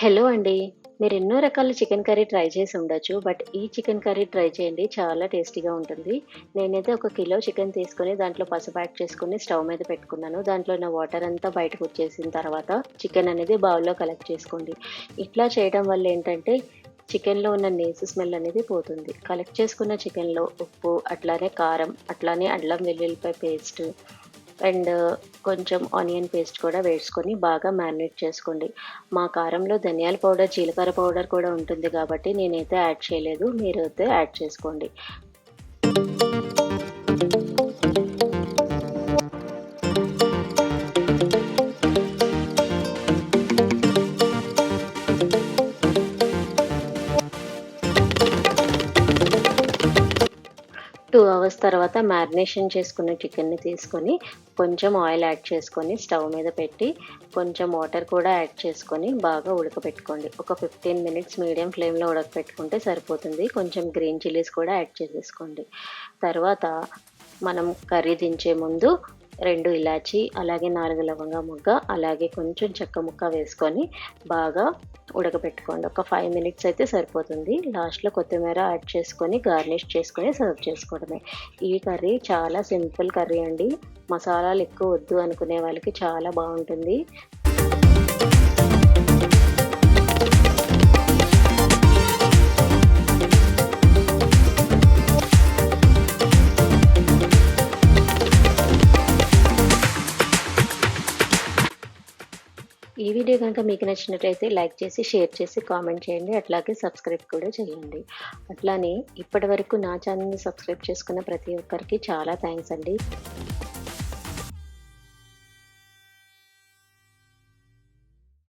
Hello అండి. మీరు ఎన్నో రకాల చికెన్ కర్రీ ట్రై చేసి ఉండొచ్చు. బట్ ఈ చికెన్ కర్రీ ట్రై చేయండి. చాలా టేస్టీగా ఉంటుంది. నేనైతే ఒక కిలో చికెన్ తీసుకొని దాంట్లో పసుపు యాడ్ చేసుకొని స్టవ్ మీద పెట్టుకున్నాను. దాంట్లో ఉన్న వాటర్ అంతా బయటకొచ్చేసిన తర్వాత చికెన్ అనేది బౌల్‌లో కలెక్ట్ చేసుకోండి. ఇట్లా చేయడం వల్ల ఏంటంటే చికెన్‌లో ఉన్న నీసు స్మెల్ అనేది పోతుంది. కలెక్ట్ చేసుకున్న చికెన్‌లో ఉప్పు, అట్లానే కారం, అట్లానే అల్లం వెల్లుల్లిపాయ పేస్ట్ అండ్ కొంచెం ఆనియన్ పేస్ట్ కూడా వేసుకొని బాగా మ్యారినేట్ చేసుకోండి. మా కారంలో ధనియాల పౌడర్, జీలకర్ర పౌడర్ కూడా ఉంటుంది కాబట్టి నేనైతే యాడ్ చేయలేదు. మీరైతే యాడ్ చేసుకోండి. 2 అవర్స్ తర్వాత మ్యారినేషన్ చేసుకున్న చికెన్‌ని తీసుకొని, కొంచెం ఆయిల్ యాడ్ చేసుకొని, స్టవ్ మీద పెట్టి, కొంచెం వాటర్ కూడా యాడ్ చేసుకొని, బాగా ఉడకపెట్టుకోండి. ఒక 15 మినిట్స్ మీడియం ఫ్లేమ్‌లో ఉడకపెట్టుకుంటే సరిపోతుంది. కొంచెం గ్రీన్ చిల్లీస్ కూడా యాడ్ చేసేసుకోండి. తర్వాత మనం కర్రీ దించే ముందు 2 ఇలాచీ, అలాగే 4 లవంగ మొగ్గ, అలాగే కొంచెం చెక్క ముక్క వేసుకొని బాగా ఉడకపెట్టుకోండి. ఒక 5 మినిట్స్ అయితే సరిపోతుంది. లాస్ట్‌లో కొత్తిమీర యాడ్ చేసుకొని, గార్నిష్ చేసుకొని సర్వ్ చేసుకోవడమే. ఈ కర్రీ చాలా సింపుల్ కర్రీ అండి. మసాలాలు ఎక్కువ వద్దు అనుకునే వాళ్ళకి చాలా బావుంటుంది. ఈ వీడియో గనుక మీకు నచ్చినట్టయితే లైక్ చేసి, షేర్ చేసి, కామెంట్ చేయండి. అట్లాగే సబ్స్క్రైబ్ కూడా చేయండి. అట్లానే ఇప్పటివరకు నా ఛానెల్‌ని సబ్స్క్రైబ్ చేసుకున్న ప్రతి ఒక్కరికి చాలా థాంక్స్ అండి.